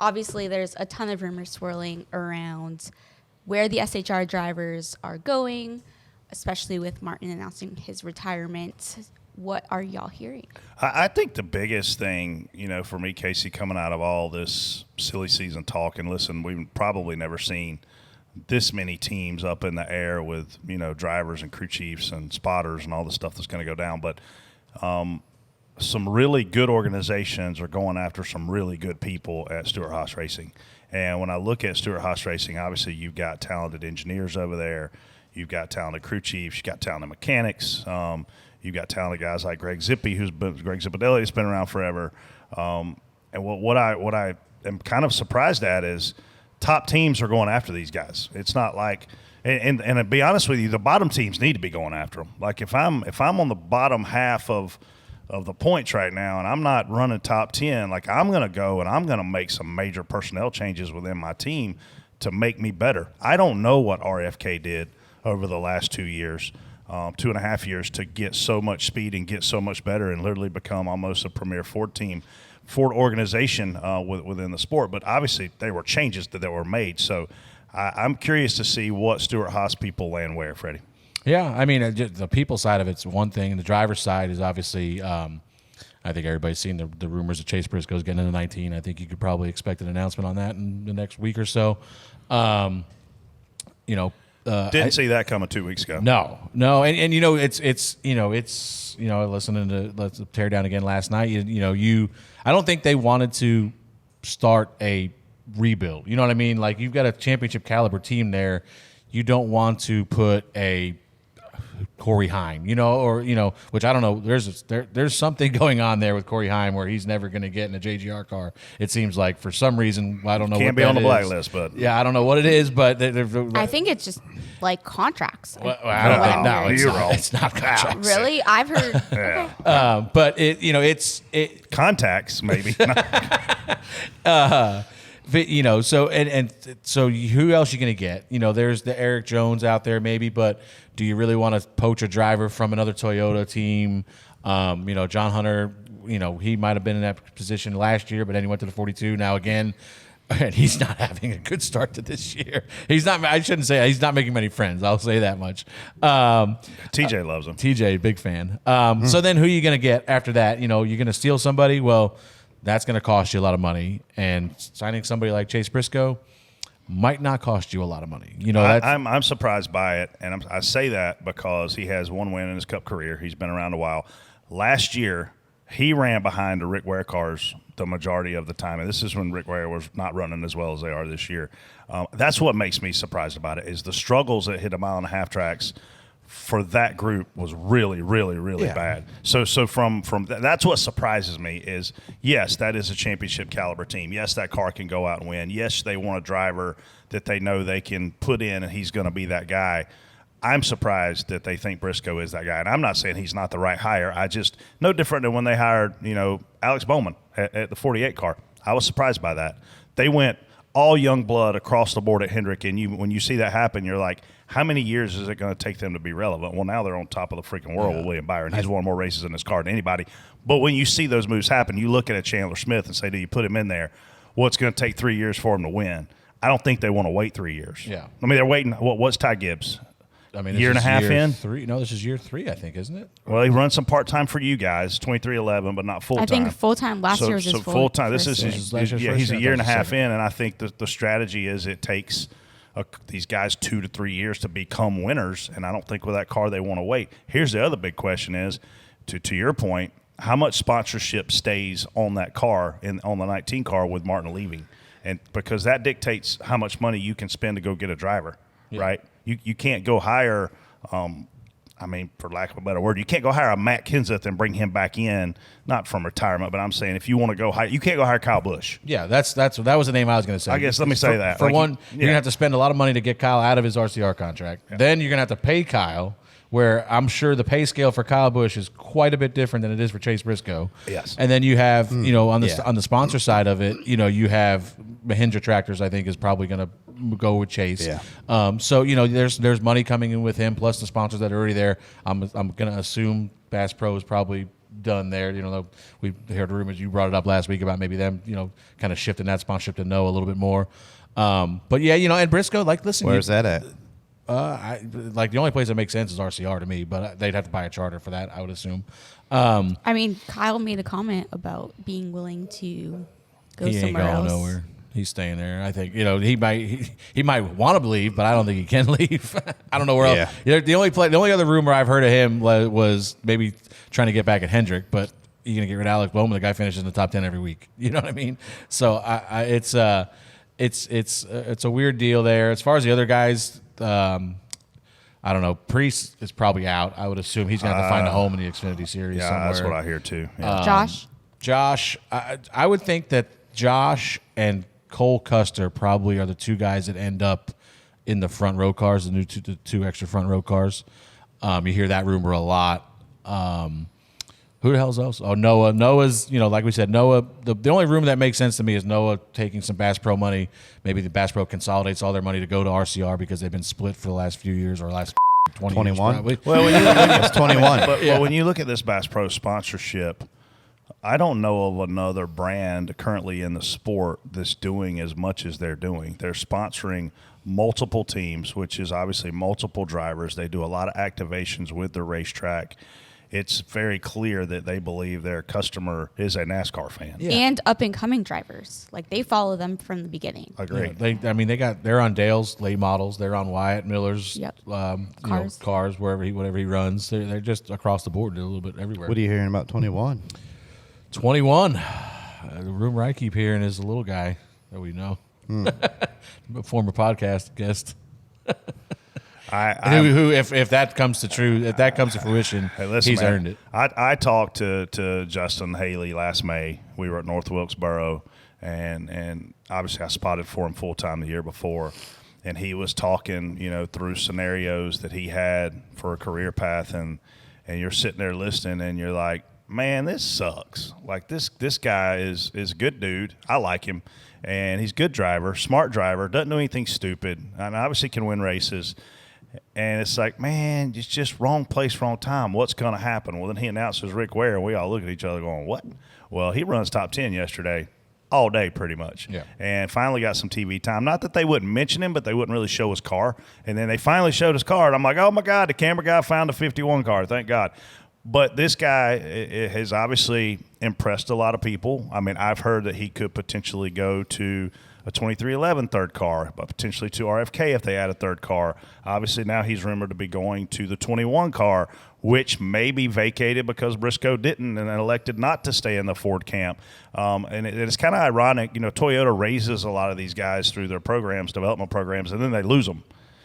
obviously there's a ton of rumors swirling around where the SHR drivers are going, especially with Martin announcing his retirement. What are y'all hearing? I think the biggest thing, for me, Casey, coming out of all this silly season talk, and listen, we've probably never seen this many teams up in the air with, drivers and crew chiefs and spotters and all the stuff that's going to go down. But some really good organizations are going after some really good people at Stewart Haas Racing. And when I look at Stewart Haas Racing, obviously you've got talented engineers over there. You've got talented crew chiefs. You've got talented mechanics. You've got talented guys like Greg Zipadelli, has been around forever. And what I am kind of surprised at is top teams are going after these guys. It's not like and to be honest with you, the bottom teams need to be going after them. Like if I'm on the bottom half of the points right now and I'm not running top 10, like I'm going to go and I'm going to make some major personnel changes within my team to make me better. I don't know what RFK did over the last 2 years. 2.5 years to get so much speed and get so much better and literally become almost a premier Ford organization within the sport. But obviously there were changes that were made. So I'm curious to see what Stewart Haas people land where, Freddie. Yeah, I mean, the people side of it's one thing. And the driver's side is obviously I think everybody's seen the rumors of Chase Briscoe getting into 19. I think you could probably expect an announcement on that in the next week or so. Didn't see that coming 2 weeks ago. No, and it's listening to Let's Tear Down Again last night. I don't think they wanted to start a rebuild. You know what I mean? Like you've got a championship caliber team there. You don't want to put a Corey Heim, which I don't know. There's something going on there with Corey Heim where he's never going to get in a JGR car. It seems like for some reason I don't know. Can't be on the blacklist, but yeah, I don't know what it is, but I think it's just like contracts. Well, I don't think no, it's not contracts. Really, I've heard. Yeah. But it's contacts maybe. So who else you going to get? There's the Eric Jones out there maybe, but do you really want to poach a driver from another Toyota team? John Hunter, he might have been in that position last year, but then he went to the 42. Now again, and he's not having a good start to this year. He's not. I shouldn't say he's not making many friends. I'll say that much. TJ loves him. TJ, big fan. So then who are you going to get after that? You're going to steal somebody? Well, that's going to cost you a lot of money. And signing somebody like Chase Briscoe might not cost you a lot of money. I'm surprised by it, and I say that because he has one win in his Cup career. He's been around a while. Last year, he ran behind the Rick Ware cars the majority of the time, and this is when Rick Ware was not running as well as they are this year. That's what makes me surprised about it is the struggles that hit a mile-and-a-half tracks for that group was really, really, really bad. So from that's what surprises me is, yes, that is a championship caliber team. Yes, that car can go out and win. Yes, they want a driver that they know they can put in and he's going to be that guy. I'm surprised that they think Briscoe is that guy. And I'm not saying he's not the right hire. I just, no different than when they hired, Alex Bowman at the 48 car. I was surprised by that. They went all young blood across the board at Hendrick, and when you see that happen, you're like, how many years is it going to take them to be relevant? Well, now they're on top of the freaking world with William Byron. He's won more races in his car than anybody. But when you see those moves happen, you look at a Chandler Smith and say, do you put him in there? Well, it's going to take 3 years for him to win. I don't think they want to wait 3 years. Yeah. I mean, they're waiting. What's Ty Gibbs? I mean, year and a half in? No, this is year 3, I think, isn't it? Well, he runs some part-time for you guys, 23-11, but not full-time. I think full-time. Last year was his full-time. This is he's a year and a half second. in, and I think the strategy is it takes these guys 2 to 3 years to become winners, and I don't think with that car they want to wait. Here's the other big question is, to your point, how much sponsorship stays on that car, on the 19 car with Martin leaving? And because that dictates how much money you can spend to go get a driver, right? You can't go hire, for lack of a better word, you can't go hire a Matt Kenseth and bring him back in, not from retirement, but I'm saying if you want to go hire, you can't go hire Kyle Busch. Yeah, that was the name I was going to say. I guess let me say that. For one, you're going to have to spend a lot of money to get Kyle out of his RCR contract. Yeah. Then you're going to have to pay Kyle, where I'm sure the pay scale for Kyle Busch is quite a bit different than it is for Chase Briscoe. Yes. And then you have, on the sponsor side of it, you have Mahindra Tractors, I think, is probably going to go with Chase. Yeah. So there's money coming in with him plus the sponsors that are already there. I'm going to assume Bass Pro is probably done there. We heard rumors. You brought it up last week about maybe them, kind of shifting that sponsorship to no a little bit more. But yeah, and Briscoe, listen. Where's that at? The only place that makes sense is RCR to me, but they'd have to buy a charter for that, I would assume. I mean, Kyle made a comment about being willing to go He ain't somewhere going else. nowhere. He's staying there. I think he might want to leave, but I don't think he can leave. I don't know where else. The only other rumor I've heard of him was maybe trying to get back at Hendrick, but you're gonna get rid of Alex Bowman. The guy finishes in the top 10 every week. You know what I mean? So it's a weird deal there. As far as the other guys, I don't know. Priest is probably out. I would assume he's gonna have to find a home in the Xfinity Series. Yeah, somewhere. that's what I hear too. Yeah. Josh, I would think that Josh and Cole Custer probably are the two guys that end up in the front row cars, the two extra front row cars. You hear that rumor a lot. Who the hell's else? Oh, Noah. Noah's, like we said, Noah. The only rumor that makes sense to me is Noah taking some Bass Pro money. Maybe the Bass Pro consolidates all their money to go to RCR because they've been split for the last few years or last 20 years. Probably. Well, when you look at, It's 21. but when you look at this Bass Pro sponsorship, I don't know of another brand currently in the sport that's doing as much as they're doing. They're sponsoring multiple teams, which is obviously multiple drivers. They do a lot of activations with the racetrack. It's very clear that they believe their customer is a NASCAR fan. Yeah. and up and coming drivers. Like they follow them from the beginning. Agreed. They're on Dale's late models. They're on Wyatt Miller's Cars. whatever he runs. They're just across the board, a little bit everywhere. What are you hearing about 21? 21. The rumor I keep hearing is a little guy that we know, a former podcast guest. Who, if that comes to fruition, Hey, listen, he's man, earned it. I talked to Justin Haley last May. We were at North Wilkesboro, and obviously I spotted for him full time the year before, and he was talking, through scenarios that he had for a career path, and you're sitting there listening, and you're like, man, this sucks. Like this guy is a good dude. I like him, and he's a good driver, smart driver, doesn't do anything stupid, and obviously can win races. And it's like, man, it's just wrong place, wrong time. What's going to happen? Well, then he announces Rick Ware, and we all look at each other going, what? Well, he runs top 10 yesterday all day pretty much. Yeah. And finally got some TV time. Not that they wouldn't mention him, but they wouldn't really show his car. And then they finally showed his car, and I'm like, oh, my God, the camera guy found a 51 car. Thank God. But this guy has obviously impressed a lot of people. I mean, I've heard that he could potentially go to a 2311 third car, but potentially to RFK if they add a third car. Obviously, now he's rumored to be going to the 21 car, which may be vacated because Briscoe didn't and elected not to stay in the Ford camp. And it's kind of ironic. Toyota raises a lot of these guys through their programs, development programs, and then they lose them.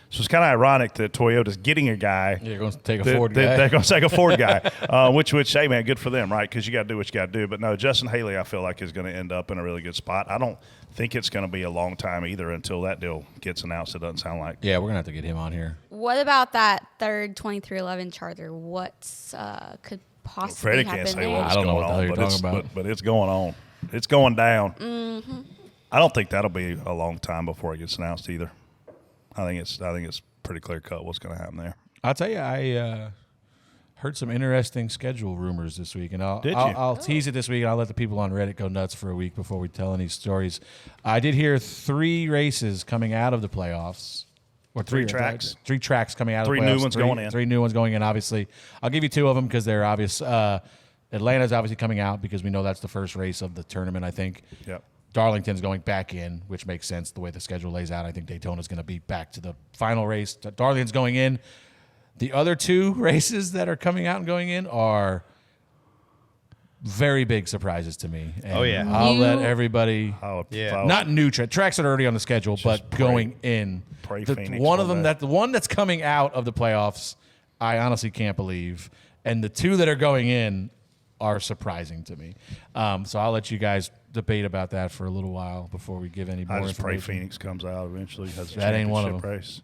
So it's kind of ironic that Toyota's getting a guy. You're going to take a Ford guy. They're going to take a Ford guy, which, hey, man, good for them, right? Because you got to do what you got to do. But no, Justin Haley, I feel like, is going to end up in a really good spot. I don't think it's going to be a long time either until that deal gets announced, it doesn't sound like. Yeah, we're going to have to get him on here. What about that third 2311 charter? What could possibly Freddie happen can't say there? what's I don't know going what the hell on, you're talking about. but it's going on. It's going down. Mm-hmm. I don't think that'll be a long time before it gets announced either. I think it's pretty clear cut what's going to happen there. I'll tell you, I heard some interesting schedule rumors this week, and I'll tease it this week, and I'll let the people on Reddit go nuts for a week before we tell any stories. I did hear 3 races coming out of the playoffs. Or 3 tracks. 3 tracks coming out of the playoffs. 3 new ones going in. 3 new ones going in, obviously. I'll give you 2 of them because they're obvious. Atlanta's obviously coming out because we know that's the first race of the tournament, I think. Yep. Darlington's going back in, which makes sense the way the schedule lays out. I think Daytona's going to be back to the final race. Darlington's going in. The other 2 races that are coming out and going in are very big surprises to me. And Oh, yeah. I'll let everybody. Yeah. Not new tracks that are already on the schedule, but going in. Pray The Phoenix one for of them that. the one that's coming out of the playoffs, I honestly can't believe, and the 2 that are going in are surprising to me. So I'll let you guys debate about that for a little while before we give any more I just pray information. Phoenix comes out eventually. Has a That ain't one of championship them. race.